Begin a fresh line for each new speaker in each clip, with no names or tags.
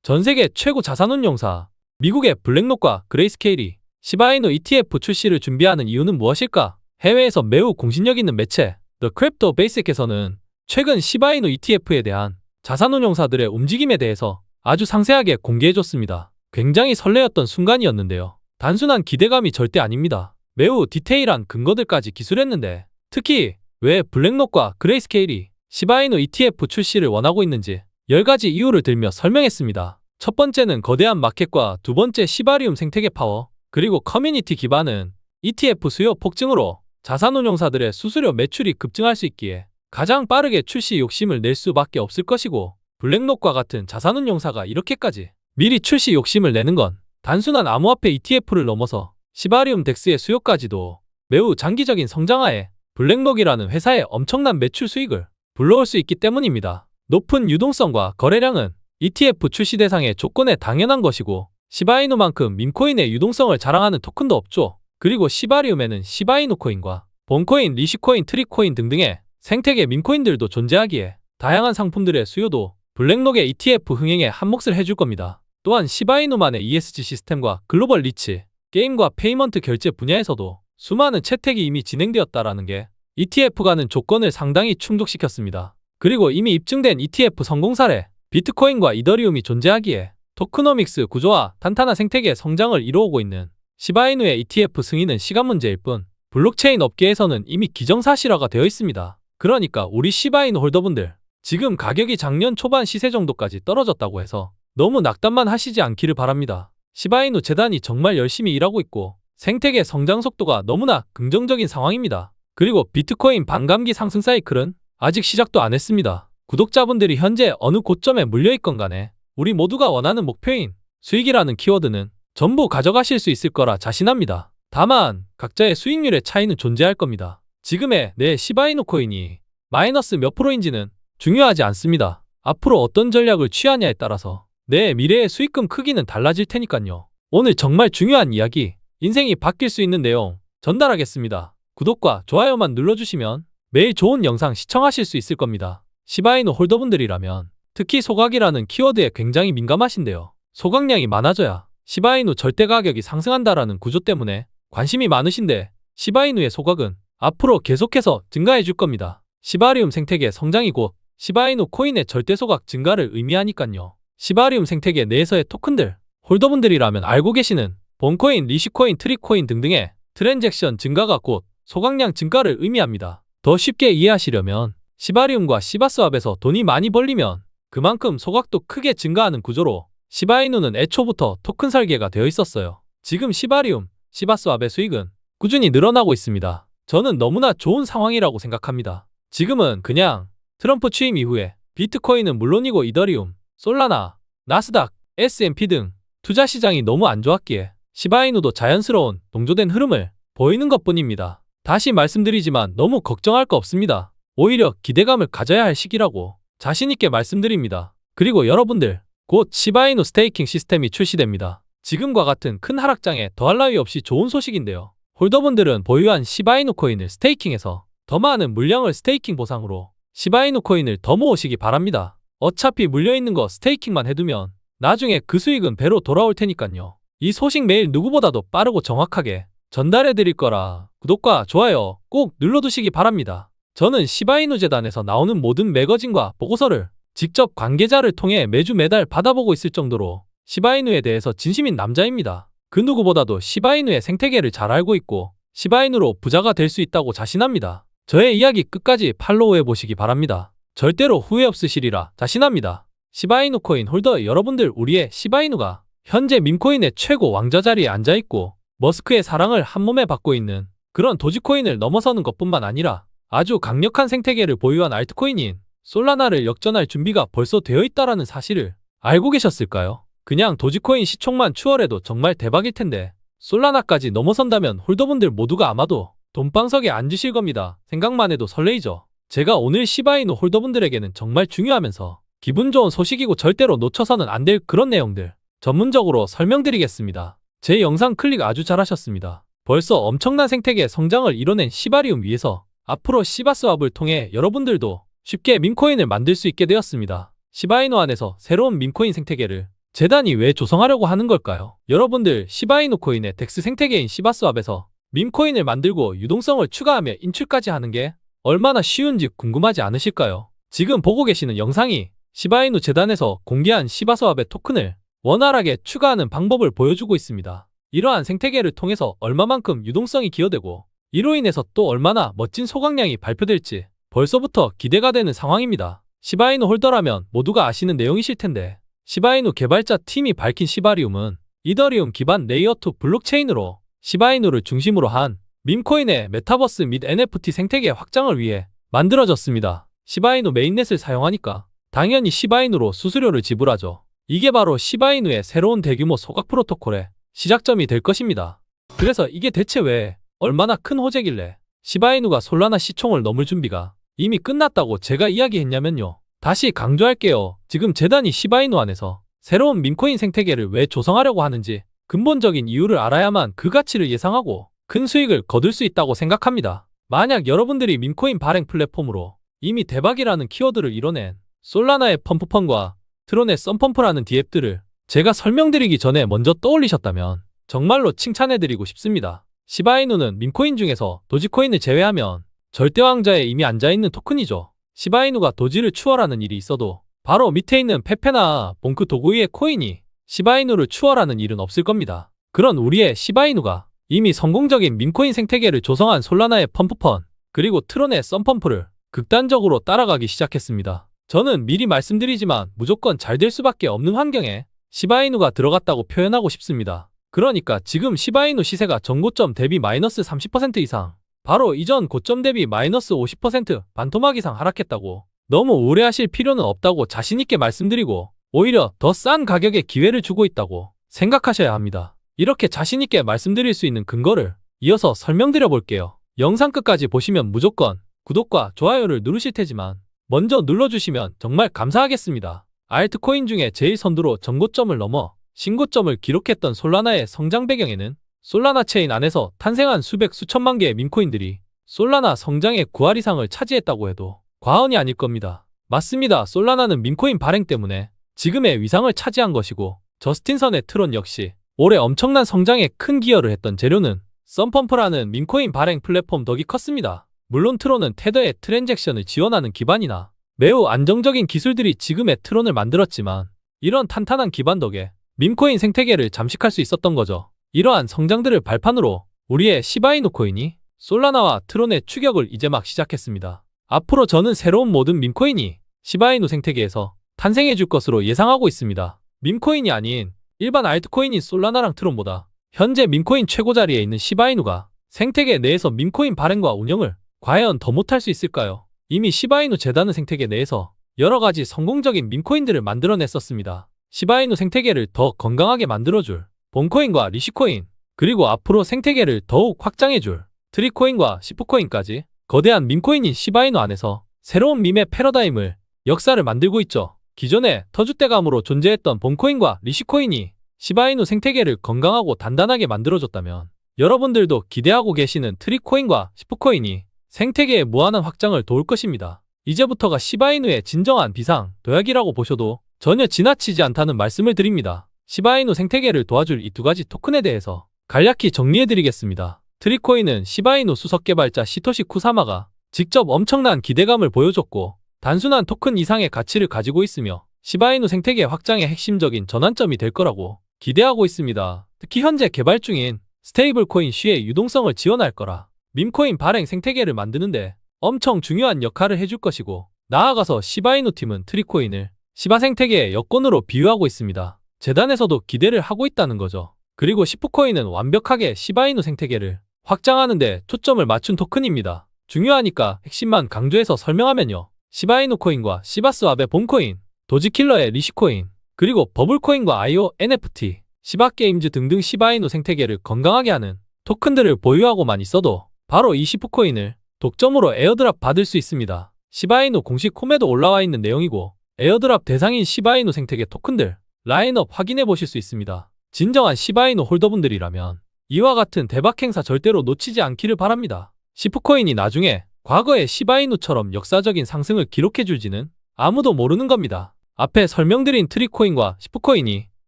전 세계 최고 자산운용사 미국의 블랙록과 그레이스케일이 시바이누 ETF 출시를 준비하는 이유는 무엇일까? 해외에서 매우 공신력 있는 매체 The Crypto Basic에서는 최근 시바이누 ETF에 대한 자산운용사들의 움직임에 대해서 아주 상세하게 공개해줬습니다. 굉장히 설레었던 순간이었는데요. 단순한 기대감이 절대 아닙니다. 매우 디테일한 근거들까지 기술했는데, 특히 왜 블랙록과 그레이스케일이 시바이누 ETF 출시를 원하고 있는지 10가지 이유를 들며 설명했습니다. 첫 번째는 거대한 마켓과 두 번째 시바리움 생태계 파워, 그리고 커뮤니티 기반은 ETF 수요 폭증으로 자산운용사들의 수수료 매출이 급증할 수 있기에 가장 빠르게 출시 욕심을 낼 수밖에 없을 것이고, 블랙록과 같은 자산운용사가 이렇게까지 미리 출시 욕심을 내는 건 단순한 암호화폐 ETF를 넘어서 시바리움 덱스의 수요까지도 매우 장기적인 성장하에 블랙록이라는 회사의 엄청난 매출 수익을 불러올 수 있기 때문입니다. 높은 유동성과 거래량은 ETF 출시 대상의 조건에 당연한 것이고, 시바이누만큼 밈코인의 유동성을 자랑하는 토큰도 없죠. 그리고 시바리움에는 시바이누 코인과 본코인, 리시코인, 트리코인 등등의 생태계 밈코인들도 존재하기에 다양한 상품들의 수요도 블랙록의 ETF 흥행에 한몫을 해줄 겁니다. 또한 시바이누만의 ESG 시스템과 글로벌 리치, 게임과 페이먼트 결제 분야에서도 수많은 채택이 이미 진행되었다라는 게 ETF가는 조건을 상당히 충족시켰습니다. 그리고 이미 입증된 ETF 성공 사례, 비트코인과 이더리움이 존재하기에 토크노믹스 구조와 탄탄한 생태계 성장을 이루어오고 있는 시바이누의 ETF 승인은 시간 문제일 뿐, 블록체인 업계에서는 이미 기정사실화가 되어 있습니다. 그러니까 우리 시바이누 홀더분들, 지금 가격이 작년 초반 시세 정도까지 떨어졌다고 해서 너무 낙담만 하시지 않기를 바랍니다. 시바이누 재단이 정말 열심히 일하고 있고 생태계 성장 속도가 너무나 긍정적인 상황입니다. 그리고 비트코인 반감기 상승 사이클은 아직 시작도 안 했습니다. 구독자분들이 현재 어느 고점에 물려있건 간에 우리 모두가 원하는 목표인 수익이라는 키워드는 전부 가져가실 수 있을 거라 자신합니다. 다만 각자의 수익률의 차이는 존재할 겁니다. 지금의 내 시바이누 코인이 마이너스 몇 프로인지는 중요하지 않습니다. 앞으로 어떤 전략을 취하냐에 따라서 내 미래의 수익금 크기는 달라질 테니까요. 오늘 정말 중요한 이야기, 인생이 바뀔 수 있는 내용 전달하겠습니다. 구독과 좋아요만 눌러주시면 매일 좋은 영상 시청하실 수 있을 겁니다. 시바이누 홀더분들이라면 특히 소각이라는 키워드에 굉장히 민감하신데요. 소각량이 많아져야 시바이누 절대 가격이 상승한다라는 구조 때문에 관심이 많으신데, 시바이누의 소각은 앞으로 계속해서 증가해 줄 겁니다. 시바리움 생태계 성장이 곧 시바이누 코인의 절대 소각 증가를 의미하니깐요. 시바리움 생태계 내에서의 토큰들, 홀더분들이라면 알고 계시는 본코인, 리시코인, 트리코인 등등의 트랜잭션 증가가 곧 소각량 증가를 의미합니다. 더 쉽게 이해하시려면 시바리움과 시바스왑에서 돈이 많이 벌리면 그만큼 소각도 크게 증가하는 구조로 시바이누는 애초부터 토큰 설계가 되어 있었어요. 지금 시바리움, 시바스왑의 수익은 꾸준히 늘어나고 있습니다. 저는 너무나 좋은 상황이라고 생각합니다. 지금은 그냥 트럼프 취임 이후에 비트코인은 물론이고 이더리움, 솔라나, 나스닥, S&P 등 투자 시장이 너무 안 좋았기에 시바이누도 자연스러운 동조된 흐름을 보이는 것뿐입니다. 다시 말씀드리지만 너무 걱정할 거 없습니다. 오히려 기대감을 가져야 할 시기라고 자신있게 말씀드립니다. 그리고 여러분들, 곧 시바이누 스테이킹 시스템이 출시됩니다. 지금과 같은 큰 하락장에 더할 나위 없이 좋은 소식인데요. 홀더분들은 보유한 시바이누 코인을 스테이킹해서 더 많은 물량을 스테이킹 보상으로 시바이누 코인을 더 모으시기 바랍니다. 어차피 물려있는 거 스테이킹만 해두면 나중에 그 수익은 배로 돌아올 테니까요. 이 소식 매일 누구보다도 빠르고 정확하게 전달해드릴 거라 구독과 좋아요 꼭 눌러두시기 바랍니다. 저는 시바이누 재단에서 나오는 모든 매거진과 보고서를 직접 관계자를 통해 매주 매달 받아보고 있을 정도로 시바이누에 대해서 진심인 남자입니다. 그 누구보다도 시바이누의 생태계를 잘 알고 있고 시바이누로 부자가 될 수 있다고 자신합니다. 저의 이야기 끝까지 팔로우해 보시기 바랍니다. 절대로 후회 없으시리라 자신합니다. 시바이누 코인 홀더 여러분들, 우리의 시바이누가 현재 밈코인의 최고 왕자 자리에 앉아있고 머스크의 사랑을 한몸에 받고 있는 그런 도지코인을 넘어서는 것뿐만 아니라 아주 강력한 생태계를 보유한 알트코인인 솔라나를 역전할 준비가 벌써 되어 있다라는 사실을 알고 계셨을까요? 그냥 도지코인 시총만 추월해도 정말 대박일 텐데 솔라나까지 넘어선다면 홀더분들 모두가 아마도 돈방석에 앉으실 겁니다. 생각만 해도 설레이죠. 제가 오늘 시바이누 홀더분들에게는 정말 중요하면서 기분 좋은 소식이고 절대로 놓쳐서는 안 될 그런 내용들 전문적으로 설명드리겠습니다. 제 영상 클릭 아주 잘하셨습니다. 벌써 엄청난 생태계 성장을 이뤄낸 시바리움 위에서 앞으로 시바스왑을 통해 여러분들도 쉽게 밈코인을 만들 수 있게 되었습니다. 시바이누 안에서 새로운 밈코인 생태계를 재단이 왜 조성하려고 하는 걸까요? 여러분들 시바이누 코인의 덱스 생태계인 시바스왑에서 밈코인을 만들고 유동성을 추가하며 인출까지 하는 게 얼마나 쉬운지 궁금하지 않으실까요? 지금 보고 계시는 영상이 시바이누 재단에서 공개한 시바스왑의 토큰을 원활하게 추가하는 방법을 보여주고 있습니다. 이러한 생태계를 통해서 얼마만큼 유동성이 기여되고 이로 인해서 또 얼마나 멋진 소각량이 발표될지 벌써부터 기대가 되는 상황입니다. 시바이누 홀더라면 모두가 아시는 내용이실 텐데 시바이누 개발자 팀이 밝힌 시바리움은 이더리움 기반 레이어2 블록체인으로 시바이누를 중심으로 한 밈코인의 메타버스 및 NFT 생태계 확장을 위해 만들어졌습니다. 시바이누 메인넷을 사용하니까 당연히 시바이누로 수수료를 지불하죠. 이게 바로 시바이누의 새로운 대규모 소각 프로토콜의 시작점이 될 것입니다. 그래서 이게 대체 왜 얼마나 큰 호재길래 시바이누가 솔라나 시총을 넘을 준비가 이미 끝났다고 제가 이야기했냐면요. 다시 강조할게요. 지금 재단이 시바이누 안에서 새로운 밈코인 생태계를 왜 조성하려고 하는지 근본적인 이유를 알아야만 그 가치를 예상하고 큰 수익을 거둘 수 있다고 생각합니다. 만약 여러분들이 밈코인 발행 플랫폼으로 이미 대박이라는 키워드를 이뤄낸 솔라나의 펌프펀과 트론의 썬펌프라는 디앱들을 제가 설명드리기 전에 먼저 떠올리셨다면 정말로 칭찬해드리고 싶습니다. 시바이누는 밈코인 중에서 도지코인을 제외하면 절대왕자에 이미 앉아있는 토큰이죠. 시바이누가 도지를 추월하는 일이 있어도 바로 밑에 있는 페페나 봉크 도구이의 코인이 시바이누를 추월하는 일은 없을 겁니다. 그런 우리의 시바이누가 이미 성공적인 밈코인 생태계를 조성한 솔라나의 펌프펀 그리고 트론의 썬펌프를 극단적으로 따라가기 시작했습니다. 저는 미리 말씀드리지만 무조건 잘 될 수밖에 없는 환경에 시바이누가 들어갔다고 표현하고 싶습니다. 그러니까 지금 시바이누 시세가 전고점 대비 마이너스 30% 이상 바로 이전 고점 대비 마이너스 50% 반토막 이상 하락했다고 너무 우려하실 필요는 없다고 자신있게 말씀드리고 오히려 더 싼 가격에 기회를 주고 있다고 생각하셔야 합니다. 이렇게 자신있게 말씀드릴 수 있는 근거를 이어서 설명드려 볼게요. 영상 끝까지 보시면 무조건 구독과 좋아요를 누르실 테지만 먼저 눌러주시면 정말 감사하겠습니다. 알트코인 중에 제일 선두로 전고점을 넘어 신고점을 기록했던 솔라나의 성장 배경에는 솔라나 체인 안에서 탄생한 수백 수천만 개의 밈코인들이 솔라나 성장의 9할 이상을 차지했다고 해도 과언이 아닐 겁니다. 맞습니다. 솔라나는 밈코인 발행 때문에 지금의 위상을 차지한 것이고 저스틴선의 트론 역시 올해 엄청난 성장에 큰 기여를 했던 재료는 썬펌프라는 밈코인 발행 플랫폼 덕이 컸습니다. 물론 트론은 테더의 트랜잭션을 지원하는 기반이나 매우 안정적인 기술들이 지금의 트론을 만들었지만 이런 탄탄한 기반 덕에 밈코인 생태계를 잠식할 수 있었던 거죠. 이러한 성장들을 발판으로 우리의 시바이누 코인이 솔라나와 트론의 추격을 이제 막 시작했습니다. 앞으로 저는 새로운 모든 밈코인이 시바이누 생태계에서 탄생해 줄 것으로 예상하고 있습니다. 밈코인이 아닌 일반 알트코인인 솔라나랑 트론보다 현재 밈코인 최고 자리에 있는 시바이누가 생태계 내에서 밈코인 발행과 운영을 과연 더 못할 수 있을까요? 이미 시바이누 재단의 생태계 내에서 여러 가지 성공적인 밈코인들을 만들어냈었습니다. 시바이누 생태계를 더 건강하게 만들어줄 본코인과 리시코인, 그리고 앞으로 생태계를 더욱 확장해줄 트리코인과 시프코인까지 거대한 밈코인인 시바이누 안에서 새로운 밈의 패러다임을 역사를 만들고 있죠. 기존에 터줏대감으로 존재했던 본코인과 리시코인이 시바이누 생태계를 건강하고 단단하게 만들어줬다면 여러분들도 기대하고 계시는 트리코인과 시프코인이 생태계의 무한한 확장을 도울 것입니다. 이제부터가 시바이누의 진정한 비상, 도약이라고 보셔도 전혀 지나치지 않다는 말씀을 드립니다. 시바이누 생태계를 도와줄 이 두 가지 토큰에 대해서 간략히 정리해드리겠습니다. 트리코인은 시바이누 수석 개발자 시토시 쿠사마가 직접 엄청난 기대감을 보여줬고 단순한 토큰 이상의 가치를 가지고 있으며 시바이누 생태계 확장의 핵심적인 전환점이 될 거라고 기대하고 있습니다. 특히 현재 개발 중인 스테이블 코인 쉬의 유동성을 지원할 거라 밈코인 발행 생태계를 만드는데 엄청 중요한 역할을 해줄 것이고 나아가서 시바이누 팀은 트리코인을 시바 생태계의 여권으로 비유하고 있습니다. 재단에서도 기대를 하고 있다는 거죠. 그리고 시프코인은 완벽하게 시바이누 생태계를 확장하는 데 초점을 맞춘 토큰입니다. 중요하니까 핵심만 강조해서 설명하면요. 시바이누 코인과 시바스왑의 본코인, 도지킬러의 리시코인, 그리고 버블코인과 IO, NFT, 시바게임즈 등등 시바이누 생태계를 건강하게 하는 토큰들을 보유하고만 있어도 바로 이 시프코인을 독점으로 에어드랍 받을 수 있습니다. 시바이누 공식 홈에도 올라와 있는 내용이고 에어드랍 대상인 시바이누 생태계 토큰들 라인업 확인해 보실 수 있습니다. 진정한 시바이누 홀더분들이라면 이와 같은 대박 행사 절대로 놓치지 않기를 바랍니다. 시프코인이 나중에 과거의 시바이누처럼 역사적인 상승을 기록해 줄지는 아무도 모르는 겁니다. 앞에 설명드린 트리코인과 시프코인이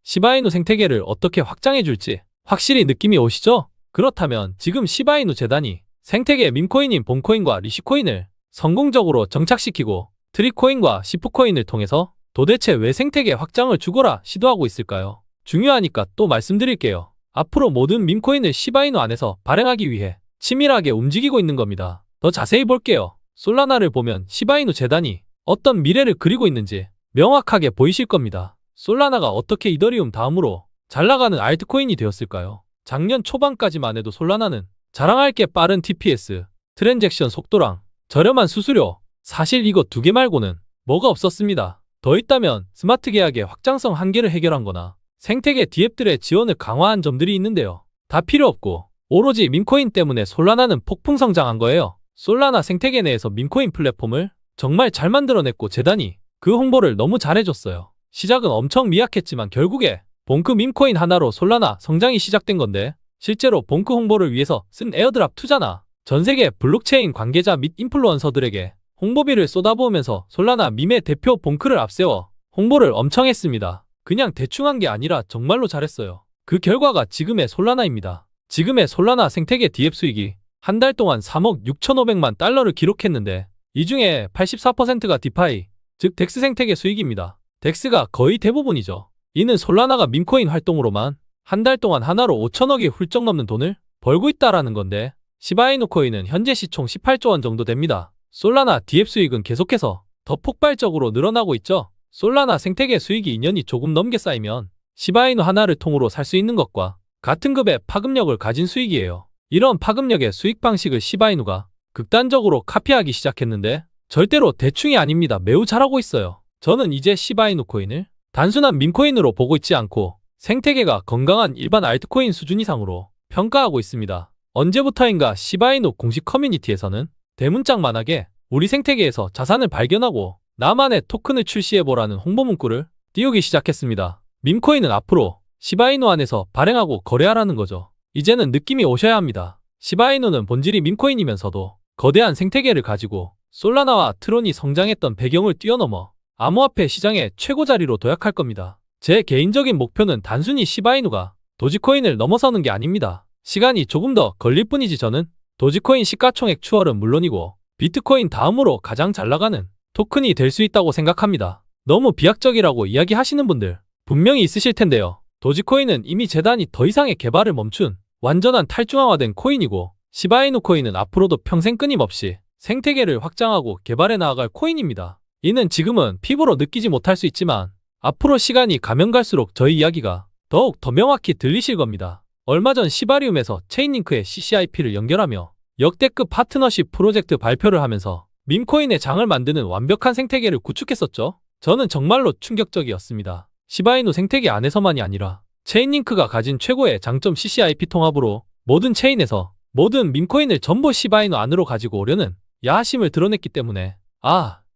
시바이누 생태계를 어떻게 확장해 줄지 확실히 느낌이 오시죠? 그렇다면 지금 시바이누 재단이 생태계 밈코인인 봄코인과 리시코인을 성공적으로 정착시키고 트리코인과 시프코인을 통해서 도대체 왜 생태계 확장을 죽어라 시도하고 있을까요? 중요하니까 또 말씀드릴게요. 앞으로 모든 밈코인을 시바이누 안에서 발행하기 위해 치밀하게 움직이고 있는 겁니다. 더 자세히 볼게요. 솔라나를 보면 시바이누 재단이 어떤 미래를 그리고 있는지 명확하게 보이실 겁니다. 솔라나가 어떻게 이더리움 다음으로 잘 나가는 알트코인이 되었을까요? 작년 초반까지만 해도 솔라나는 자랑할 게 빠른 TPS, 트랜잭션 속도랑 저렴한 수수료, 사실 이거 두 개 말고는 뭐가 없었습니다. 더 있다면 스마트 계약의 확장성 한계를 해결한 거나 생태계 디앱들의 지원을 강화한 점들이 있는데요. 다 필요 없고 오로지 밈코인 때문에 솔라나는 폭풍 성장한 거예요. 솔라나 생태계 내에서 밈코인 플랫폼을 정말 잘 만들어냈고 재단이 그 홍보를 너무 잘해줬어요. 시작은 엄청 미약했지만 결국에 봉크 밈코인 하나로 솔라나 성장이 시작된 건데 실제로 봉크 홍보를 위해서 쓴 에어드랍 투자나 전세계 블록체인 관계자 및 인플루언서들에게 홍보비를 쏟아부으면서 솔라나 밈의 대표 봉크를 앞세워 홍보를 엄청 했습니다. 그냥 대충 한 게 아니라 정말로 잘했어요. 그 결과가 지금의 솔라나입니다. 지금의 솔라나 생태계 디앱 수익이 한 달 동안 3억 6,500만 달러를 기록했는데 이 중에 84%가 디파이, 즉 덱스 생태계 수익입니다. 덱스가 거의 대부분이죠. 이는 솔라나가 밈코인 활동으로만 한 달 동안 하나로 5천억이 훌쩍 넘는 돈을 벌고 있다라는 건데 시바이누 코인은 현재 시총 18조 원 정도 됩니다. 솔라나 디앱 수익은 계속해서 더 폭발적으로 늘어나고 있죠. 솔라나 생태계 수익이 2년이 조금 넘게 쌓이면 시바이누 하나를 통으로 살 수 있는 것과 같은 급의 파급력을 가진 수익이에요. 이런 파급력의 수익 방식을 시바이누가 극단적으로 카피하기 시작했는데 절대로 대충이 아닙니다. 매우 잘하고 있어요. 저는 이제 시바이누 코인을 단순한 밈코인으로 보고 있지 않고 생태계가 건강한 일반 알트코인 수준 이상으로 평가하고 있습니다. 언제부터인가 시바이누 공식 커뮤니티에서는 대문짝만하게 우리 생태계에서 자산을 발견하고 나만의 토큰을 출시해보라는 홍보 문구를 띄우기 시작했습니다. 밈코인은 앞으로 시바이누 안에서 발행하고 거래하라는 거죠. 이제는 느낌이 오셔야 합니다. 시바이누는 본질이 밈코인이면서도 거대한 생태계를 가지고 솔라나와 트론이 성장했던 배경을 뛰어넘어 암호화폐 시장의 최고 자리로 도약할 겁니다. 제 개인적인 목표는 단순히 시바이누가 도지코인을 넘어서는 게 아닙니다. 시간이 조금 더 걸릴 뿐이지 저는 도지코인 시가총액 추월은 물론이고 비트코인 다음으로 가장 잘 나가는 토큰이 될 수 있다고 생각합니다. 너무 비약적이라고 이야기하시는 분들 분명히 있으실 텐데요. 도지코인은 이미 재단이 더 이상의 개발을 멈춘 완전한 탈중앙화된 코인이고 시바이누 코인은 앞으로도 평생 끊임없이 생태계를 확장하고 개발해 나아갈 코인입니다. 이는 지금은 피부로 느끼지 못할 수 있지만 앞으로 시간이 가면 갈수록 저희 이야기가 더욱 더 명확히 들리실 겁니다. 얼마 전 시바리움에서 체인링크에 CCIP를 연결하며 역대급 파트너십 프로젝트 발표를 하면서 밈코인의 장을 만드는 완벽한 생태계를 구축했었죠. 저는 정말로 충격적이었습니다. 시바이누 생태계 안에서만이 아니라 체인링크가 가진 최고의 장점 CCIP 통합으로 모든 체인에서 모든 밈코인을 전부 시바이누 안으로 가지고 오려는 야심을 드러냈기 때문에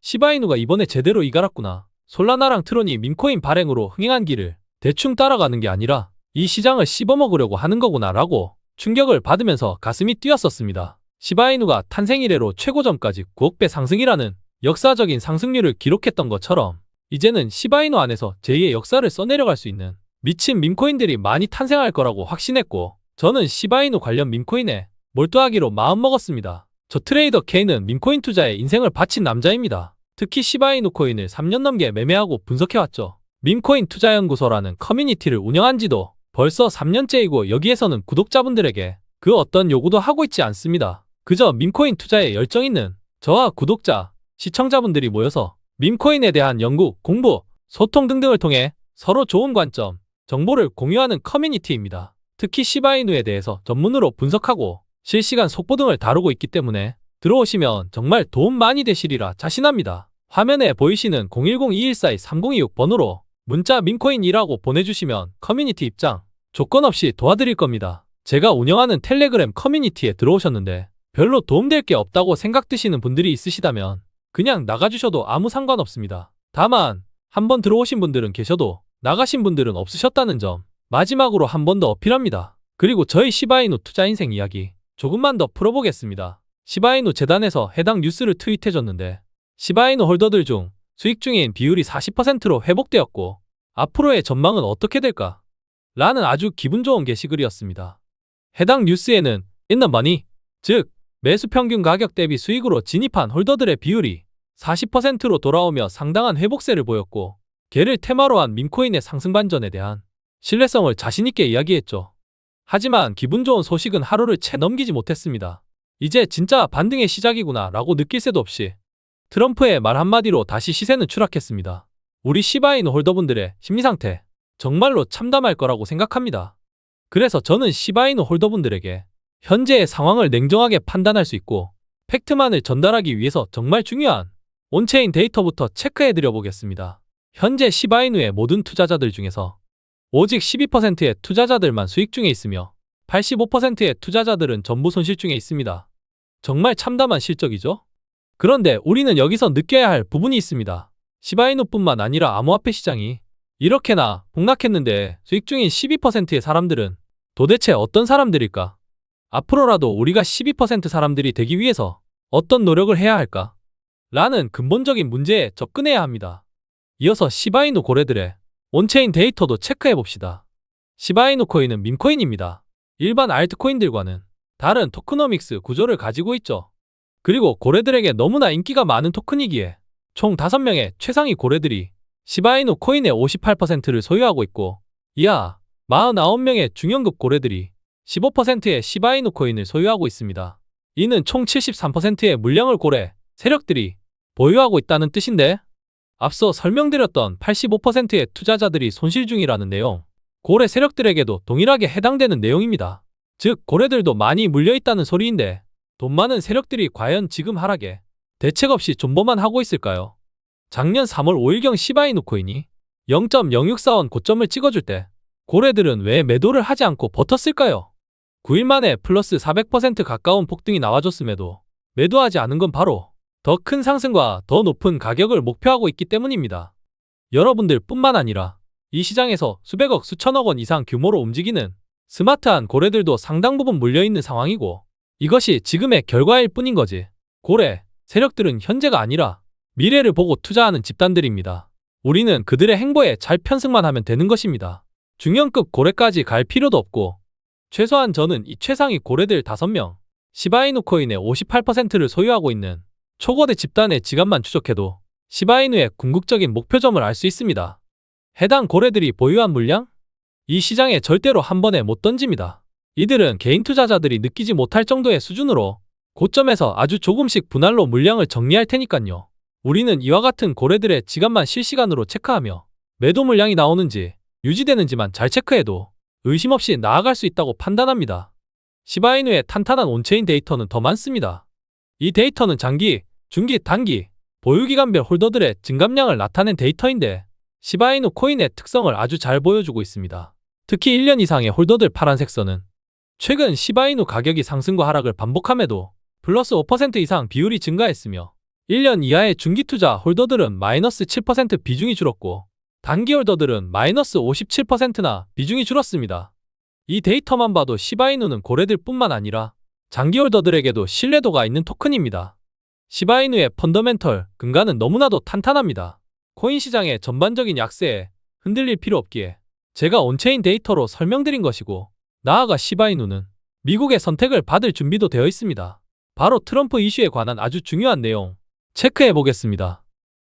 시바이누가 이번에 제대로 이갈았구나. 솔라나랑 트론이 밈코인 발행으로 흥행한 길을 대충 따라가는 게 아니라 이 시장을 씹어먹으려고 하는 거구나 라고 충격을 받으면서 가슴이 뛰었었습니다. 시바이누가 탄생 이래로 최고점까지 9억 배 상승이라는 역사적인 상승률을 기록했던 것처럼 이제는 시바이누 안에서 제2의 역사를 써내려갈 수 있는 미친 밈코인들이 많이 탄생할 거라고 확신했고 저는 시바이누 관련 밈코인에 몰두하기로 마음먹었습니다. 저 트레이더 K는 밈코인 투자에 인생을 바친 남자입니다. 특히 시바이누 코인을 3년 넘게 매매하고 분석해왔죠. 밈코인 투자연구소라는 커뮤니티를 운영한 지도 벌써 3년째이고 여기에서는 구독자분들에게 그 어떤 요구도 하고 있지 않습니다. 그저 밈코인 투자에 열정 있는 저와 구독자, 시청자분들이 모여서 밈코인에 대한 연구, 공부, 소통 등등을 통해 서로 좋은 관점, 정보를 공유하는 커뮤니티입니다. 특히 시바이누에 대해서 전문으로 분석하고 실시간 속보 등을 다루고 있기 때문에 들어오시면 정말 도움 많이 되시리라 자신합니다. 화면에 보이시는 010-2142-3026 번호로 문자 밈코인이라고 보내주시면 커뮤니티 입장 조건 없이 도와드릴 겁니다. 제가 운영하는 텔레그램 커뮤니티에 들어오셨는데 별로 도움될 게 없다고 생각드시는 분들이 있으시다면 그냥 나가주셔도 아무 상관없습니다. 다만 한번 들어오신 분들은 계셔도 나가신 분들은 없으셨다는 점 마지막으로 한 번 더 어필합니다. 그리고 저희 시바이누 투자 인생 이야기 조금만 더 풀어보겠습니다. 시바이누 재단에서 해당 뉴스를 트윗해줬는데 시바이누 홀더들 중 수익 중인 비율이 40%로 회복되었고 앞으로의 전망은 어떻게 될까? 라는 아주 기분 좋은 게시글이었습니다. 해당 뉴스에는 in the money, 즉 매수 평균 가격 대비 수익으로 진입한 홀더들의 비율이 40%로 돌아오며 상당한 회복세를 보였고, 걔를 테마로 한 밈코인의 상승 반전에 대한 신뢰성을 자신있게 이야기했죠. 하지만 기분 좋은 소식은 하루를 채 넘기지 못했습니다. 이제 진짜 반등의 시작이구나 라고 느낄 새도 없이 트럼프의 말 한마디로 다시 시세는 추락했습니다. 우리 시바이누 홀더분들의 심리상태 정말로 참담할 거라고 생각합니다. 그래서 저는 시바이누 홀더분들에게 현재의 상황을 냉정하게 판단할 수 있고 팩트만을 전달하기 위해서 정말 중요한 온체인 데이터부터 체크해드려 보겠습니다. 현재 시바이누의 모든 투자자들 중에서 오직 12%의 투자자들만 수익 중에 있으며 85%의 투자자들은 전부 손실 중에 있습니다. 정말 참담한 실적이죠? 그런데 우리는 여기서 느껴야 할 부분이 있습니다. 시바이누뿐만 아니라 암호화폐 시장이 이렇게나 폭락했는데 수익 중인 12%의 사람들은 도대체 어떤 사람들일까? 앞으로라도 우리가 12% 사람들이 되기 위해서 어떤 노력을 해야 할까? 라는 근본적인 문제에 접근해야 합니다. 이어서 시바이누 고래들의 온체인 데이터도 체크해 봅시다. 시바이누 코인은 밈코인입니다. 일반 알트코인들과는 다른 토크노믹스 구조를 가지고 있죠. 그리고 고래들에게 너무나 인기가 많은 토큰이기에 총 5명의 최상위 고래들이 시바이누 코인의 58%를 소유하고 있고, 이하 49명의 중형급 고래들이 15%의 시바이누 코인을 소유하고 있습니다. 이는 총 73%의 물량을 고래 세력들이 보유하고 있다는 뜻인데, 앞서 설명드렸던 85%의 투자자들이 손실 중이라는 내용, 고래 세력들에게도 동일하게 해당되는 내용입니다. 즉 고래들도 많이 물려있다는 소리인데, 돈 많은 세력들이 과연 지금 하락에 대책 없이 존버만 하고 있을까요? 작년 3월 5일경 시바이누 코인이 0.064원 고점을 찍어줄 때 고래들은 왜 매도를 하지 않고 버텼을까요? 9일 만에 플러스 400% 가까운 폭등이 나와줬음에도 매도하지 않은 건 바로 더 큰 상승과 더 높은 가격을 목표하고 있기 때문입니다. 여러분들 뿐만 아니라 이 시장에서 수백억 수천억 원 이상 규모로 움직이는 스마트한 고래들도 상당 부분 물려있는 상황이고, 이것이 지금의 결과일 뿐인 거지. 고래 세력들은 현재가 아니라 미래를 보고 투자하는 집단들입니다. 우리는 그들의 행보에 잘 편승만 하면 되는 것입니다. 중형급 고래까지 갈 필요도 없고, 최소한 저는 이 최상위 고래들 5명, 시바이누 코인의 58%를 소유하고 있는 초거대 집단의 지갑만 추적해도 시바이누의 궁극적인 목표점을 알 수 있습니다. 해당 고래들이 보유한 물량? 이 시장에 절대로 한 번에 못 던집니다. 이들은 개인 투자자들이 느끼지 못할 정도의 수준으로 고점에서 아주 조금씩 분할로 물량을 정리할 테니깐요. 우리는 이와 같은 고래들의 지갑만 실시간으로 체크하며 매도 물량이 나오는지 유지되는지만 잘 체크해도 의심 없이 나아갈 수 있다고 판단합니다. 시바이누의 탄탄한 온체인 데이터는 더 많습니다. 이 데이터는 장기, 중기, 단기, 보유기간별 홀더들의 증감량을 나타낸 데이터인데, 시바이누 코인의 특성을 아주 잘 보여주고 있습니다. 특히 1년 이상의 홀더들 파란색 선은 최근 시바이누 가격이 상승과 하락을 반복함에도 플러스 5% 이상 비율이 증가했으며, 1년 이하의 중기투자 홀더들은 마이너스 7% 비중이 줄었고, 단기 홀더들은 마이너스 57%나 비중이 줄었습니다. 이 데이터만 봐도 시바이누는 고래들 뿐만 아니라 장기 홀더들에게도 신뢰도가 있는 토큰입니다. 시바이누의 펀더멘털 근간은 너무나도 탄탄합니다. 코인 시장의 전반적인 약세에 흔들릴 필요 없기에 제가 온체인 데이터로 설명드린 것이고, 나아가 시바이누는 미국의 선택을 받을 준비도 되어 있습니다. 바로 트럼프 이슈에 관한 아주 중요한 내용 체크해 보겠습니다.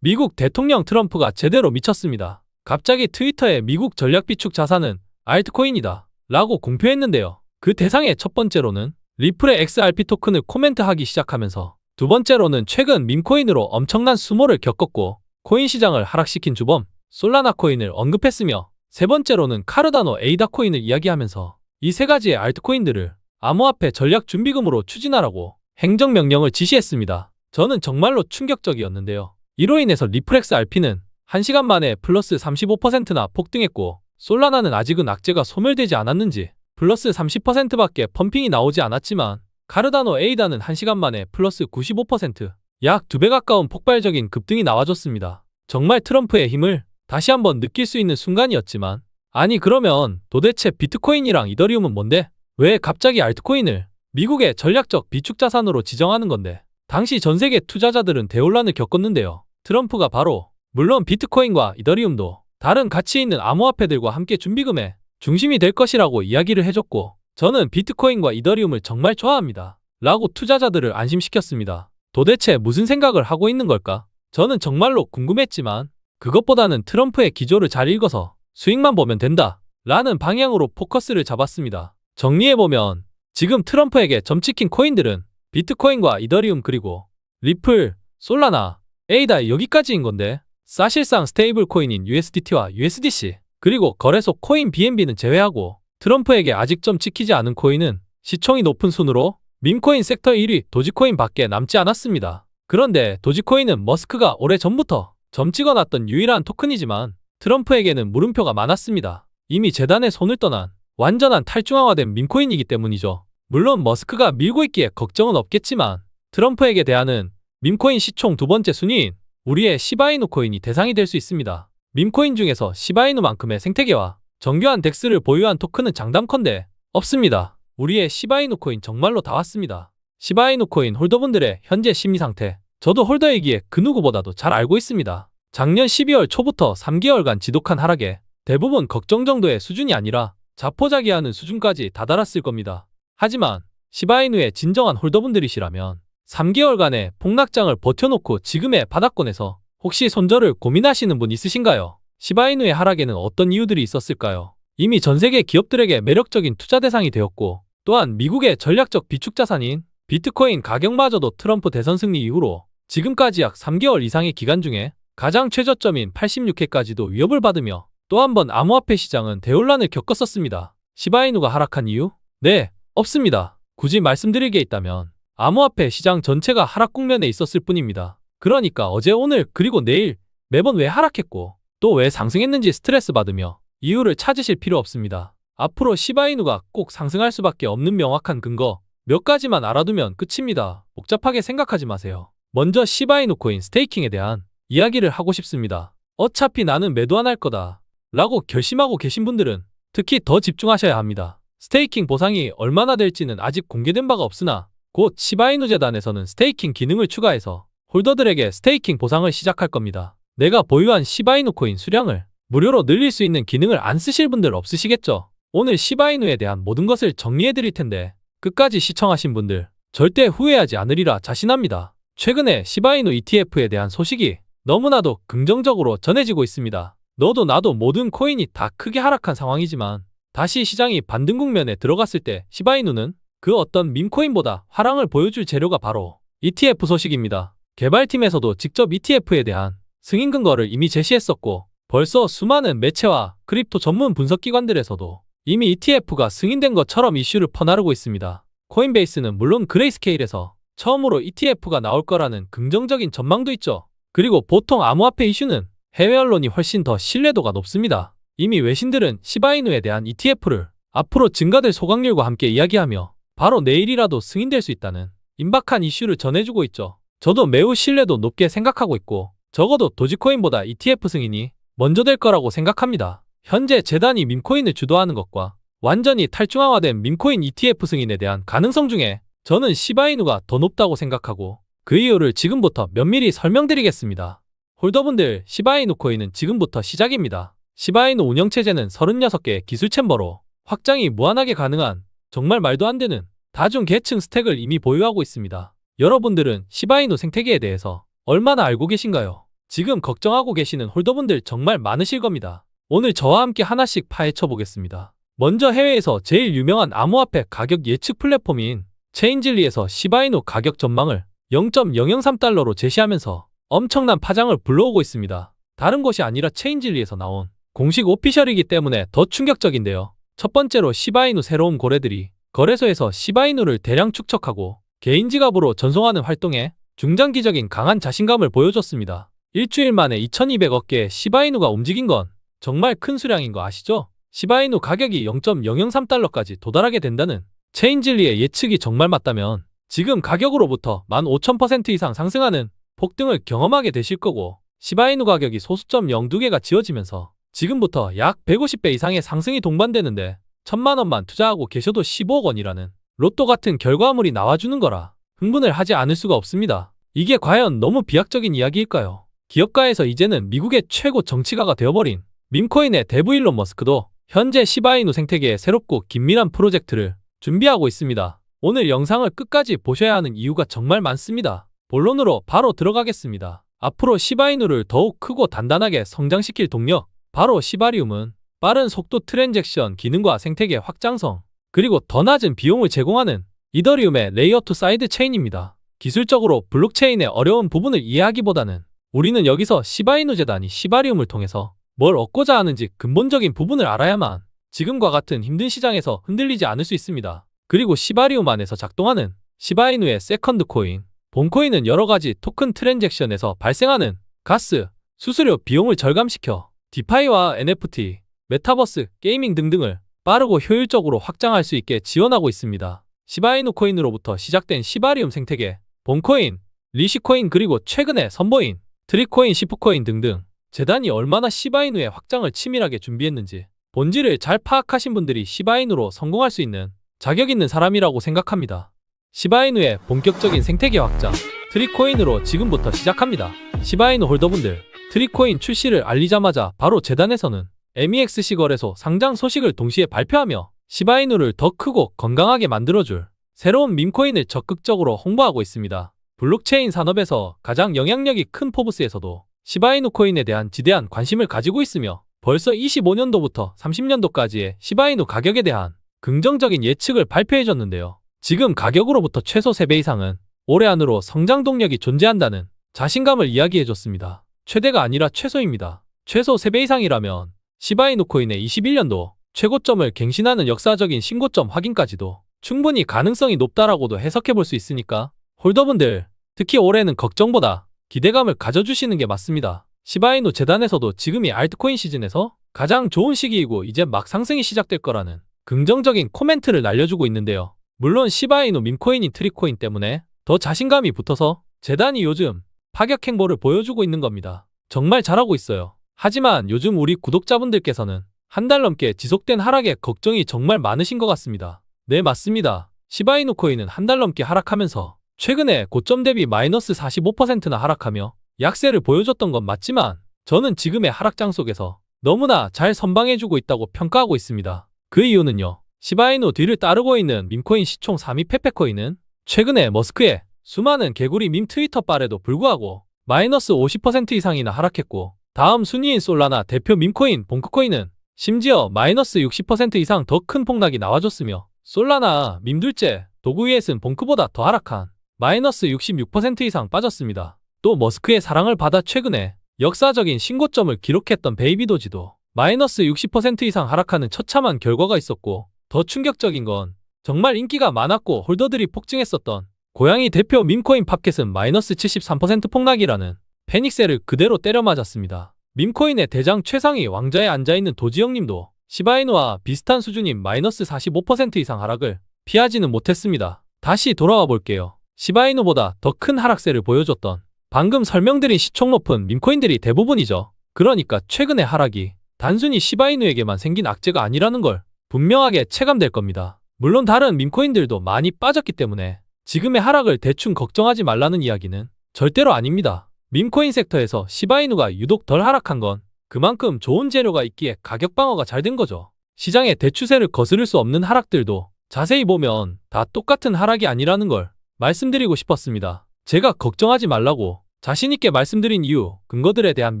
미국 대통령 트럼프가 제대로 미쳤습니다. 갑자기 트위터에 미국 전략 비축 자산은 알트코인이다 라고 공표했는데요. 그 대상의 첫 번째로는 리플의 XRP 토큰을 코멘트하기 시작하면서, 두 번째로는 최근 밈코인으로 엄청난 수모를 겪었고 코인 시장을 하락시킨 주범 솔라나 코인을 언급했으며, 세 번째로는 카르다노 에이다 코인을 이야기하면서 이 세 가지의 알트코인들을 암호화폐 전략 준비금으로 추진하라고 행정명령을 지시했습니다. 저는 정말로 충격적이었는데요. 이로 인해서 리플 XRP는 1시간 만에 플러스 35%나 폭등했고, 솔라나는 아직은 악재가 소멸되지 않았는지 플러스 30%밖에 펌핑이 나오지 않았지만, 카르다노 에이다는 1시간 만에 플러스 95%, 약 2배 가까운 폭발적인 급등이 나와줬습니다. 정말 트럼프의 힘을 다시 한번 느낄 수 있는 순간이었지만, 아니 그러면 도대체 비트코인이랑 이더리움은 뭔데? 왜 갑자기 알트코인을 미국의 전략적 비축자산으로 지정하는 건데? 당시 전세계 투자자들은 대혼란을 겪었는데요. 트럼프가 바로 물론 비트코인과 이더리움도 다른 가치 있는 암호화폐들과 함께 준비금의 중심이 될 것이라고 이야기를 해줬고, 저는 비트코인과 이더리움을 정말 좋아합니다. 라고 투자자들을 안심시켰습니다. 도대체 무슨 생각을 하고 있는 걸까? 저는 정말로 궁금했지만 그것보다는 트럼프의 기조를 잘 읽어서 수익만 보면 된다 라는 방향으로 포커스를 잡았습니다. 정리해보면 지금 트럼프에게 점찍힌 코인들은 비트코인과 이더리움 그리고 리플, 솔라나, 에이다 여기까지인 건데, 사실상 스테이블 코인인 USDT와 USDC 그리고 거래소 코인 BNB는 제외하고 트럼프에게 아직 점 찍히지 않은 코인은 시총이 높은 순으로 밈코인 섹터 1위 도지코인 밖에 남지 않았습니다. 그런데 도지코인은 머스크가 오래전부터 점 찍어놨던 유일한 토큰이지만 트럼프에게는 물음표가 많았습니다. 이미 재단의 손을 떠난 완전한 탈중앙화된 밈코인이기 때문이죠. 물론 머스크가 밀고 있기에 걱정은 없겠지만 트럼프에게 대하는 밈코인 시총 두 번째 순위인 우리의 시바이누 코인이 대상이 될 수 있습니다. 밈코인 중에서 시바이누만큼의 생태계와 정교한 덱스를 보유한 토큰은 장담컨대 없습니다. 우리의 시바이누 코인 정말로 다 왔습니다. 시바이누 코인 홀더분들의 현재 심리 상태, 저도 홀더이기에 그 누구보다도 잘 알고 있습니다. 작년 12월 초부터 3개월간 지독한 하락에 대부분 걱정 정도의 수준이 아니라 자포자기하는 수준까지 다다랐을 겁니다. 하지만 시바이누의 진정한 홀더분들이시라면 3개월간의 폭락장을 버텨놓고 지금의 바닥권에서 혹시 손절을 고민하시는 분 있으신가요? 시바이누의 하락에는 어떤 이유들이 있었을까요? 이미 전세계 기업들에게 매력적인 투자 대상이 되었고, 또한 미국의 전략적 비축자산인 비트코인 가격마저도 트럼프 대선 승리 이후로 지금까지 약 3개월 이상의 기간 중에 가장 최저점인 86회까지도 위협을 받으며 또 한 번 암호화폐 시장은 대혼란을 겪었었습니다. 시바이누가 하락한 이유? 네, 없습니다. 굳이 말씀드릴 게 있다면 암호화폐 시장 전체가 하락 국면에 있었을 뿐입니다. 그러니까 어제 오늘 그리고 내일 매번 왜 하락했고 또 왜 상승했는지 스트레스 받으며 이유를 찾으실 필요 없습니다. 앞으로 시바이누가 꼭 상승할 수밖에 없는 명확한 근거 몇 가지만 알아두면 끝입니다. 복잡하게 생각하지 마세요. 먼저 시바이누 코인 스테이킹에 대한 이야기를 하고 싶습니다. 어차피 나는 매도 안 할 거다 라고 결심하고 계신 분들은 특히 더 집중하셔야 합니다. 스테이킹 보상이 얼마나 될지는 아직 공개된 바가 없으나 곧 시바이누 재단에서는 스테이킹 기능을 추가해서 홀더들에게 스테이킹 보상을 시작할 겁니다. 내가 보유한 시바이누 코인 수량을 무료로 늘릴 수 있는 기능을 안 쓰실 분들 없으시겠죠? 오늘 시바이누에 대한 모든 것을 정리해 드릴 텐데 끝까지 시청하신 분들 절대 후회하지 않으리라 자신합니다. 최근에 시바이누 ETF에 대한 소식이 너무나도 긍정적으로 전해지고 있습니다. 너도 나도 모든 코인이 다 크게 하락한 상황이지만 다시 시장이 반등 국면에 들어갔을 때 시바이누는 그 어떤 밈코인보다 화랑을 보여줄 재료가 바로 ETF 소식입니다. 개발팀에서도 직접 ETF에 대한 승인 근거를 이미 제시했었고 벌써 수많은 매체와 크립토 전문 분석기관들에서도 이미 ETF가 승인된 것처럼 이슈를 퍼나르고 있습니다. 코인베이스는 물론 그레이스케일에서 처음으로 ETF가 나올 거라는 긍정적인 전망도 있죠. 그리고 보통 암호화폐 이슈는 해외 언론이 훨씬 더 신뢰도가 높습니다. 이미 외신들은 시바이누에 대한 ETF를 앞으로 증가될 소각률과 함께 이야기하며 바로 내일이라도 승인될 수 있다는 임박한 이슈를 전해주고 있죠. 저도 매우 신뢰도 높게 생각하고 있고 적어도 도지코인보다 ETF 승인이 먼저 될 거라고 생각합니다. 현재 재단이 밈코인을 주도하는 것과 완전히 탈중앙화된 밈코인 ETF 승인에 대한 가능성 중에 저는 시바이누가 더 높다고 생각하고 그 이유를 지금부터 면밀히 설명드리겠습니다. 홀더분들, 시바이누 코인은 지금부터 시작입니다. 시바이누 운영체제는 36개의 기술 챔버로 확장이 무한하게 가능한 정말 말도 안 되는 다중 계층 스택을 이미 보유하고 있습니다. 여러분들은 시바이누 생태계에 대해서 얼마나 알고 계신가요? 지금 걱정하고 계시는 홀더분들 정말 많으실 겁니다. 오늘 저와 함께 하나씩 파헤쳐 보겠습니다. 먼저 해외에서 제일 유명한 암호화폐 가격 예측 플랫폼인 체인즐리에서 시바이누 가격 전망을 0.003달러로 제시하면서 엄청난 파장을 불러오고 있습니다. 다른 곳이 아니라 체인즐리에서 나온 공식 오피셜이기 때문에 더 충격적인데요. 첫 번째로 시바이누 새로운 고래들이 거래소에서 시바이누를 대량 축적하고 개인 지갑으로 전송하는 활동에 중장기적인 강한 자신감을 보여줬습니다. 일주일 만에 2200억 개의 시바이누가 움직인 건 정말 큰 수량인 거 아시죠? 시바이누 가격이 0.003달러까지 도달하게 된다는 체인즐리의 예측이 정말 맞다면 지금 가격으로부터 15,000% 이상 상승하는 폭등을 경험하게 되실 거고, 시바이누 가격이 소수점 0.2개가 지어지면서 지금부터 약 150배 이상의 상승이 동반되는데 1000만 원만 투자하고 계셔도 15억 원이라는 로또 같은 결과물이 나와주는 거라 흥분을 하지 않을 수가 없습니다. 이게 과연 너무 비약적인 이야기일까요? 기업가에서 이제는 미국의 최고 정치가가 되어버린 밈코인의 대부 일론 머스크도 현재 시바이누 생태계의 새롭고 긴밀한 프로젝트를 준비하고 있습니다. 오늘 영상을 끝까지 보셔야 하는 이유가 정말 많습니다. 본론으로 바로 들어가겠습니다. 앞으로 시바이누를 더욱 크고 단단하게 성장시킬 동력, 바로 시바리움은 빠른 속도 트랜잭션 기능과 생태계 확장성, 그리고 더 낮은 비용을 제공하는 이더리움의 레이어 2 사이드 체인입니다. 기술적으로 블록체인의 어려운 부분을 이해하기보다는 우리는 여기서 시바이누 재단이 시바리움을 통해서 뭘 얻고자 하는지 근본적인 부분을 알아야만 지금과 같은 힘든 시장에서 흔들리지 않을 수 있습니다. 그리고 시바리움 안에서 작동하는 시바이누의 세컨드 코인, 본코인은 여러가지 토큰 트랜잭션에서 발생하는 가스, 수수료 비용을 절감시켜 디파이와 NFT, 메타버스, 게이밍 등등을 빠르고 효율적으로 확장할 수 있게 지원하고 있습니다. 시바이누 코인으로부터 시작된 시바리움 생태계, 본코인, 리시코인 그리고 최근에 선보인 트리코인, 시프코인 등등 재단이 얼마나 시바이누의 확장을 치밀하게 준비했는지 본질을 잘 파악하신 분들이 시바이누로 성공할 수 있는 자격 있는 사람이라고 생각합니다. 시바이누의 본격적인 생태계 확장, 트리코인으로 지금부터 시작합니다. 시바이누 홀더분들, 트리코인 출시를 알리자마자 바로 재단에서는 MEXC 거래소 상장 소식을 동시에 발표하며 시바이누를 더 크고 건강하게 만들어줄 새로운 밈코인을 적극적으로 홍보하고 있습니다. 블록체인 산업에서 가장 영향력이 큰 포브스에서도 시바이누 코인에 대한 지대한 관심을 가지고 있으며 벌써 25년도부터 30년도까지의 시바이누 가격에 대한 긍정적인 예측을 발표해줬는데요. 지금 가격으로부터 최소 3배 이상은 올해 안으로 성장 동력이 존재한다는 자신감을 이야기해줬습니다. 최대가 아니라 최소입니다. 최소 3배 이상이라면 시바이누 코인의 21년도 최고점을 갱신하는 역사적인 신고점 확인까지도 충분히 가능성이 높다라고도 해석해볼 수 있으니까 홀더분들, 특히 올해는 걱정보다 기대감을 가져주시는 게 맞습니다. 시바이누 재단에서도 지금이 알트코인 시즌에서 가장 좋은 시기이고 이제 막 상승이 시작될 거라는 긍정적인 코멘트를 날려주고 있는데요. 물론 시바이누 밈코인인 트리코인 때문에 더 자신감이 붙어서 재단이 요즘 파격 행보를 보여주고 있는 겁니다. 정말 잘하고 있어요. 하지만 요즘 우리 구독자분들께서는 한 달 넘게 지속된 하락에 걱정이 정말 많으신 것 같습니다. 네, 맞습니다. 시바이누 코인은 한 달 넘게 하락하면서 최근에 고점 대비 마이너스 45%나 하락하며 약세를 보여줬던 건 맞지만 저는 지금의 하락장 속에서 너무나 잘 선방해주고 있다고 평가하고 있습니다. 그 이유는요. 시바이누 뒤를 따르고 있는 밈코인 시총 3위 페페코인은 최근에 머스크의 수많은 개구리 밈 트위터 발에도 불구하고 마이너스 50% 이상이나 하락했고 다음 순위인 솔라나 대표 밈코인 봉크코인은 심지어 마이너스 60% 이상 더 큰 폭락이 나와줬으며 솔라나 밈둘째 도구 위에 쓴 봉크보다 더 하락한 마이너스 66% 이상 빠졌습니다. 또 머스크의 사랑을 받아 최근에 역사적인 신고점을 기록했던 베이비도지도 마이너스 60% 이상 하락하는 처참한 결과가 있었고 더 충격적인 건 정말 인기가 많았고 홀더들이 폭증했었던 고양이 대표 밈코인 팝켓은 마이너스 73% 폭락이라는 패닉셀을 그대로 때려 맞았습니다. 밈코인의 대장 최상위 왕자에 앉아있는 도지영님도 시바이누와 비슷한 수준인 마이너스 45% 이상 하락을 피하지는 못했습니다. 다시 돌아와 볼게요. 시바이누보다 더 큰 하락세를 보여줬던 방금 설명드린 시총 높은 밈코인들이 대부분이죠. 그러니까 최근의 하락이 단순히 시바이누에게만 생긴 악재가 아니라는 걸 분명하게 체감될 겁니다. 물론 다른 밈코인들도 많이 빠졌기 때문에 지금의 하락을 대충 걱정하지 말라는 이야기는 절대로 아닙니다. 밈코인 섹터에서 시바이누가 유독 덜 하락한 건 그만큼 좋은 재료가 있기에 가격 방어가 잘 된 거죠. 시장의 대추세를 거스를 수 없는 하락들도 자세히 보면 다 똑같은 하락이 아니라는 걸 말씀드리고 싶었습니다. 제가 걱정하지 말라고 자신있게 말씀드린 이유, 근거들에 대한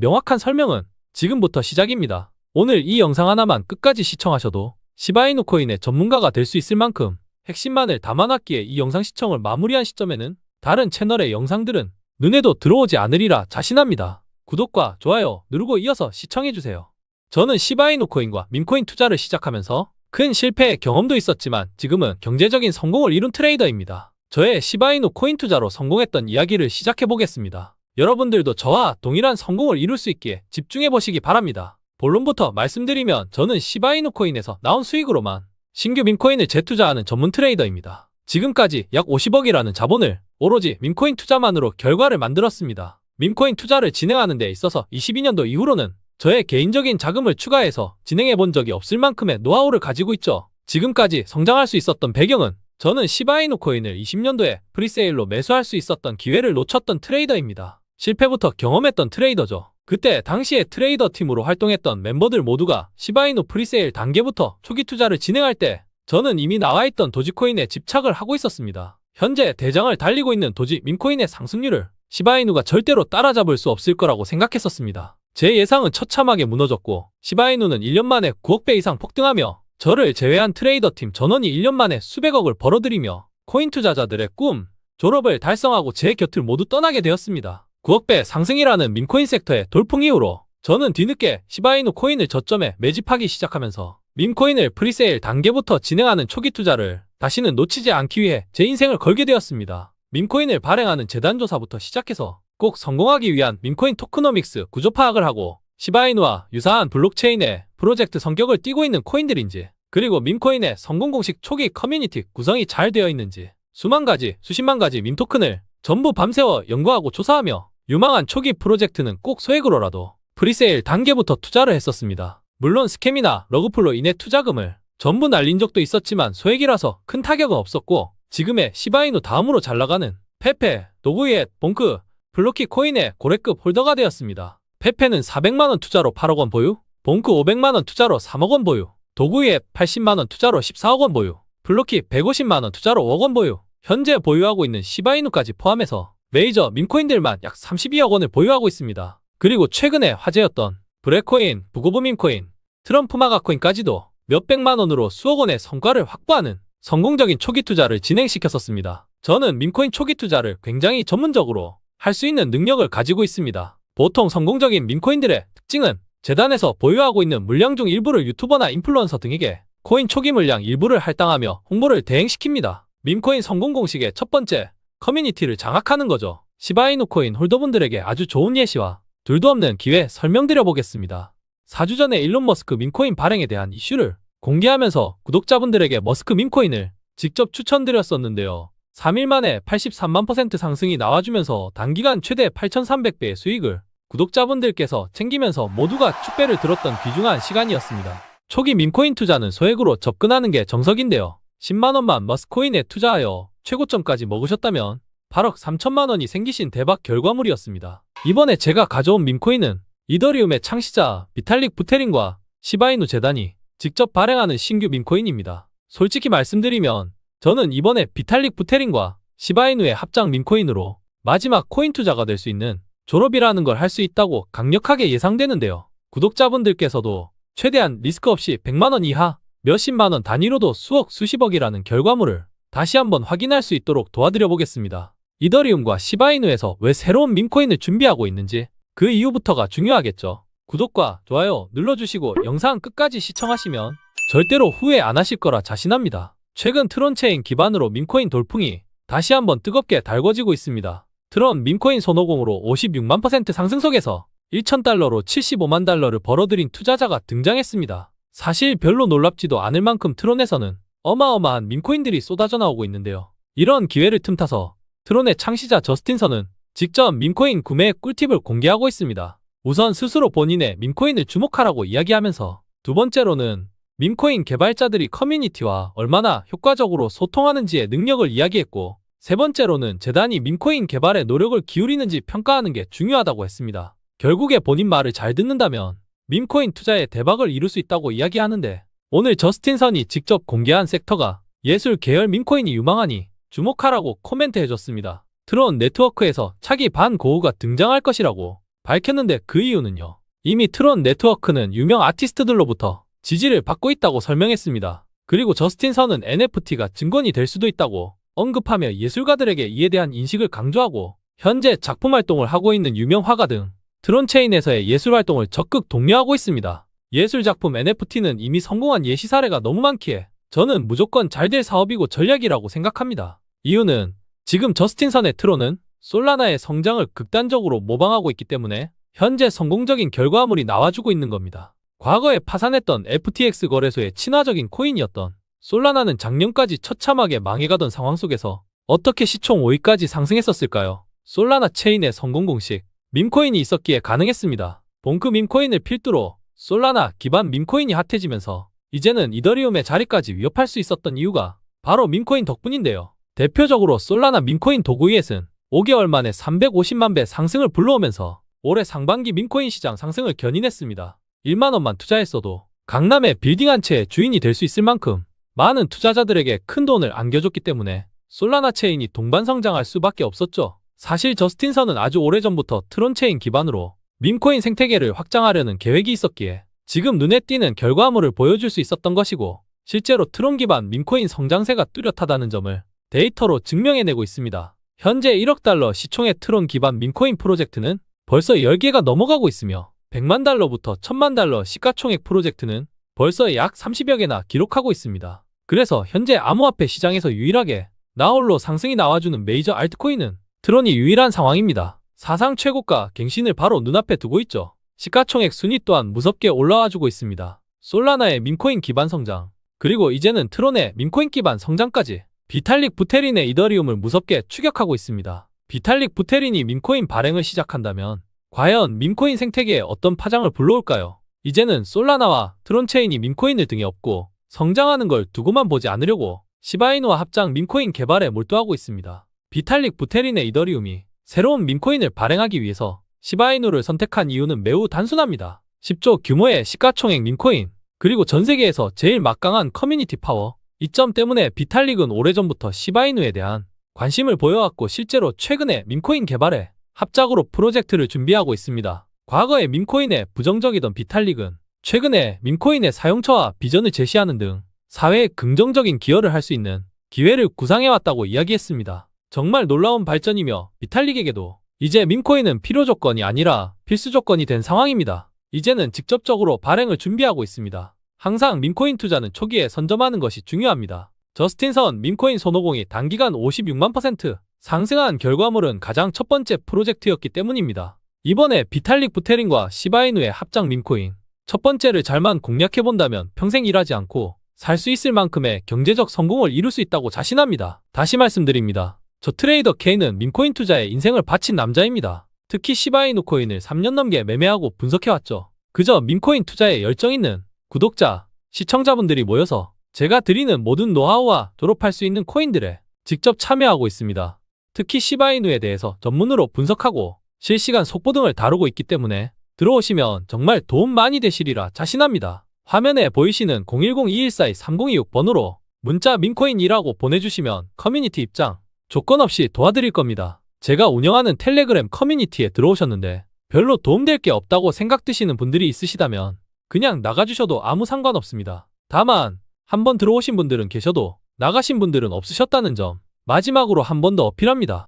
명확한 설명은 지금부터 시작입니다. 오늘 이 영상 하나만 끝까지 시청하셔도 시바이누 코인의 전문가가 될 수 있을 만큼 핵심만을 담아놨기에 이 영상 시청을 마무리한 시점에는 다른 채널의 영상들은 눈에도 들어오지 않으리라 자신합니다. 구독과 좋아요 누르고 이어서 시청해주세요. 저는 시바이누 코인과 밈코인 투자를 시작하면서 큰 실패의 경험도 있었지만 지금은 경제적인 성공을 이룬 트레이더입니다. 저의 시바이누 코인 투자로 성공했던 이야기를 시작해보겠습니다. 여러분들도 저와 동일한 성공을 이룰 수 있기에 집중해보시기 바랍니다. 본론부터 말씀드리면 저는 시바이누 코인에서 나온 수익으로만 신규 밈코인을 재투자하는 전문 트레이더입니다. 지금까지 약 50억이라는 자본을 오로지 밈코인 투자만으로 결과를 만들었습니다. 밈코인 투자를 진행하는 데 있어서 22년도 이후로는 저의 개인적인 자금을 추가해서 진행해본 적이 없을 만큼의 노하우를 가지고 있죠. 지금까지 성장할 수 있었던 배경은 저는 시바이누 코인을 20년도에 프리세일로 매수할 수 있었던 기회를 놓쳤던 트레이더입니다. 실패부터 경험했던 트레이더죠. 그때 당시에 트레이더 팀으로 활동했던 멤버들 모두가 시바이누 프리세일 단계부터 초기 투자를 진행할 때 저는 이미 나와있던 도지코인에 집착을 하고 있었습니다. 현재 대장을 달리고 있는 도지 밈코인의 상승률을 시바이누가 절대로 따라잡을 수 없을 거라고 생각했었습니다. 제 예상은 처참하게 무너졌고 시바이누는 1년 만에 9억 배 이상 폭등하며 저를 제외한 트레이더 팀 전원이 1년 만에 수백억을 벌어들이며 코인 투자자들의 꿈, 졸업을 달성하고 제 곁을 모두 떠나게 되었습니다. 9억 배 상승이라는 밈코인 섹터의 돌풍 이후로 저는 뒤늦게 시바이누 코인을 저점에 매집하기 시작하면서 밈코인을 프리세일 단계부터 진행하는 초기 투자를 다시는 놓치지 않기 위해 제 인생을 걸게 되었습니다. 밈코인을 발행하는 재단 조사부터 시작해서 꼭 성공하기 위한 밈코인 토크노믹스 구조 파악을 하고 시바이누와 유사한 블록체인의 프로젝트 성격을 띠고 있는 코인들인지, 그리고 밈코인의 성공 공식 초기 커뮤니티 구성이 잘 되어 있는지 수만 가지, 수십만 가지 밈 토큰을 전부 밤새워 연구하고 조사하며 유망한 초기 프로젝트는 꼭 소액으로라도 프리세일 단계부터 투자를 했었습니다. 물론 스캠이나 러그풀로 인해 투자금을 전부 날린 적도 있었지만 소액이라서 큰 타격은 없었고, 지금의 시바이누 다음으로 잘 나가는 페페, 도구이엣, 봉크, 블로키 코인의 고래급 홀더가 되었습니다. 페페는 400만원 투자로 8억원 보유, 봉크 500만원 투자로 3억원 보유, 도구이엣 80만원 투자로 14억원 보유, 블로키 150만원 투자로 5억원 보유, 현재 보유하고 있는 시바이누까지 포함해서 메이저 밈코인들만 약 32억 원을 보유하고 있습니다. 그리고 최근에 화제였던 브레코인, 부고브 밈코인, 트럼프 마가코인까지도 몇백만 원으로 수억 원의 성과를 확보하는 성공적인 초기 투자를 진행시켰었습니다. 저는 밈코인 초기 투자를 굉장히 전문적으로 할 수 있는 능력을 가지고 있습니다. 보통 성공적인 밈코인들의 특징은 재단에서 보유하고 있는 물량 중 일부를 유튜버나 인플루언서 등에게 코인 초기 물량 일부를 할당하며 홍보를 대행시킵니다. 밈코인 성공 공식의 첫 번째, 커뮤니티를 장악하는 거죠. 시바이누 코인 홀더분들에게 아주 좋은 예시와 둘도 없는 기회 설명드려 보겠습니다. 4주 전에 일론 머스크 밈코인 발행에 대한 이슈를 공개하면서 구독자분들에게 머스크 밈코인을 직접 추천드렸었는데요. 3일 만에 83만% 상승이 나와주면서 단기간 최대 8,300배의 수익을 구독자분들께서 챙기면서 모두가 축배를 들었던 귀중한 시간이었습니다. 초기 밈코인 투자는 소액으로 접근하는 게 정석인데요. 10만원만 머스코인에 투자하여 최고점까지 먹으셨다면 8억 3천만 원이 생기신 대박 결과물이었습니다. 이번에 제가 가져온 밈코인은 이더리움의 창시자 비탈릭 부테린과 시바이누 재단이 직접 발행하는 신규 밈코인입니다. 솔직히 말씀드리면 저는 이번에 비탈릭 부테린과 시바이누의 합작 밈코인으로 마지막 코인 투자가 될 수 있는 졸업이라는 걸 할 수 있다고 강력하게 예상되는데요. 구독자분들께서도 최대한 리스크 없이 100만원 이하, 몇십만원 단위로도 수억, 수십억이라는 결과물을 다시 한번 확인할 수 있도록 도와드려 보겠습니다. 이더리움과 시바이누에서 왜 새로운 밈코인을 준비하고 있는지 그 이유부터가 중요하겠죠. 구독과 좋아요 눌러주시고 영상 끝까지 시청하시면 절대로 후회 안 하실 거라 자신합니다. 최근 트론체인 기반으로 밈코인 돌풍이 다시 한번 뜨겁게 달궈지고 있습니다. 트론 밈코인 손오공으로 56만% 상승 속에서 1,000달러로 75만 달러를 벌어들인 투자자가 등장했습니다. 사실 별로 놀랍지도 않을 만큼 트론에서는 어마어마한 밈코인들이 쏟아져 나오고 있는데요. 이런 기회를 틈타서 트론의 창시자 저스틴 선은 직접 밈코인 구매의 꿀팁을 공개하고 있습니다. 우선 스스로 본인의 밈코인을 주목하라고 이야기하면서, 두 번째로는 밈코인 개발자들이 커뮤니티와 얼마나 효과적으로 소통하는지의 능력을 이야기했고, 세 번째로는 재단이 밈코인 개발에 노력을 기울이는지 평가하는 게 중요하다고 했습니다. 결국에 본인 말을 잘 듣는다면 밈코인 투자에 대박을 이룰 수 있다고 이야기하는데, 오늘 저스틴 선이 직접 공개한 섹터가 예술 계열 밈코인이 유망하니 주목하라고 코멘트해줬습니다. 트론 네트워크에서 차기 반고흐가 등장할 것이라고 밝혔는데 그 이유는요. 이미 트론 네트워크는 유명 아티스트들로부터 지지를 받고 있다고 설명했습니다. 그리고 저스틴 선은 NFT가 증권이 될 수도 있다고 언급하며 예술가들에게 이에 대한 인식을 강조하고, 현재 작품 활동을 하고 있는 유명 화가 등 트론체인에서의 예술 활동을 적극 독려하고 있습니다. 예술작품 NFT는 이미 성공한 예시 사례가 너무 많기에 저는 무조건 잘 될 사업이고 전략이라고 생각합니다. 이유는 지금 저스틴 선의 트론은 솔라나의 성장을 극단적으로 모방하고 있기 때문에 현재 성공적인 결과물이 나와주고 있는 겁니다. 과거에 파산했던 FTX 거래소의 친화적인 코인이었던 솔라나는 작년까지 처참하게 망해가던 상황 속에서 어떻게 시총 5위까지 상승했었을까요? 솔라나 체인의 성공 공식, 밈코인이 있었기에 가능했습니다. 봉크 밈코인을 필두로 솔라나 기반 밈코인이 핫해지면서 이제는 이더리움의 자리까지 위협할 수 있었던 이유가 바로 밈코인 덕분인데요. 대표적으로 솔라나 밈코인 도구이엣은 5개월 만에 350만 배 상승을 불러오면서 올해 상반기 민코인 시장 상승을 견인했습니다. 1만 원만 투자했어도 강남의 빌딩 한 채의 주인이 될 수 있을 만큼 많은 투자자들에게 큰 돈을 안겨줬기 때문에 솔라나 체인이 동반 성장할 수밖에 없었죠. 사실 저스틴 선은 아주 오래전부터 트론 체인 기반으로 밈코인 생태계를 확장하려는 계획이 있었기에 지금 눈에 띄는 결과물을 보여줄 수 있었던 것이고, 실제로 트론 기반 밈코인 성장세가 뚜렷하다는 점을 데이터로 증명해내고 있습니다. 현재 1억 달러 시총의 트론 기반 밈코인 프로젝트는 벌써 10개가 넘어가고 있으며 100만 달러부터 1000만 달러 시가총액 프로젝트는 벌써 약 30여 개나 기록하고 있습니다. 그래서 현재 암호화폐 시장에서 유일하게 나홀로 상승이 나와주는 메이저 알트코인은 트론이 유일한 상황입니다. 사상 최고가 갱신을 바로 눈앞에 두고 있죠. 시가총액 순위 또한 무섭게 올라와주고 있습니다. 솔라나의 밈코인 기반 성장, 그리고 이제는 트론의 밈코인 기반 성장까지 비탈릭 부테린의 이더리움을 무섭게 추격하고 있습니다. 비탈릭 부테린이 밈코인 발행을 시작한다면 과연 밈코인 생태계에 어떤 파장을 불러올까요? 이제는 솔라나와 트론 체인이 밈코인을 등에 업고 성장하는 걸 두고만 보지 않으려고 시바이누와 합작 밈코인 개발에 몰두하고 있습니다. 비탈릭 부테린의 이더리움이 새로운 밈코인을 발행하기 위해서 시바이누를 선택한 이유는 매우 단순합니다. 10조 규모의 시가총액 밈코인, 그리고 전 세계에서 제일 막강한 커뮤니티 파워, 이 점 때문에 비탈릭은 오래전부터 시바이누에 대한 관심을 보여왔고 실제로 최근에 밈코인 개발에 합작으로 프로젝트를 준비하고 있습니다. 과거에 밈코인에 부정적이던 비탈릭은 최근에 밈코인의 사용처와 비전을 제시하는 등 사회에 긍정적인 기여를 할 수 있는 기회를 구상해왔다고 이야기했습니다. 정말 놀라운 발전이며 비탈릭에게도 이제 밈코인은 필요 조건이 아니라 필수 조건이 된 상황입니다. 이제는 직접적으로 발행을 준비하고 있습니다. 항상 밈코인 투자는 초기에 선점하는 것이 중요합니다. 저스틴 선 밈코인 손오공이 단기간 56만% 상승한 결과물은 가장 첫 번째 프로젝트였기 때문입니다. 이번에 비탈릭 부테린과 시바이누의 합작 밈코인, 첫 번째를 잘만 공략해본다면 평생 일하지 않고 살 수 있을 만큼의 경제적 성공을 이룰 수 있다고 자신합니다. 다시 말씀드립니다. 저 트레이더 K는 밈코인 투자에 인생을 바친 남자입니다. 특히 시바이누 코인을 3년 넘게 매매하고 분석해왔죠. 그저 밈코인 투자에 열정 있는 구독자, 시청자분들이 모여서 제가 드리는 모든 노하우와 졸업할 수 있는 코인들에 직접 참여하고 있습니다. 특히 시바이누에 대해서 전문으로 분석하고 실시간 속보 등을 다루고 있기 때문에 들어오시면 정말 도움 많이 되시리라 자신합니다. 화면에 보이시는 010-2142-3026번으로 문자 밈코인이라고 보내주시면 커뮤니티 입장 조건 없이 도와드릴 겁니다. 제가 운영하는 텔레그램 커뮤니티에 들어오셨는데 별로 도움될 게 없다고 생각드시는 분들이 있으시다면 그냥 나가주셔도 아무 상관없습니다. 다만 한번 들어오신 분들은 계셔도 나가신 분들은 없으셨다는 점 마지막으로 한 번 더 어필합니다.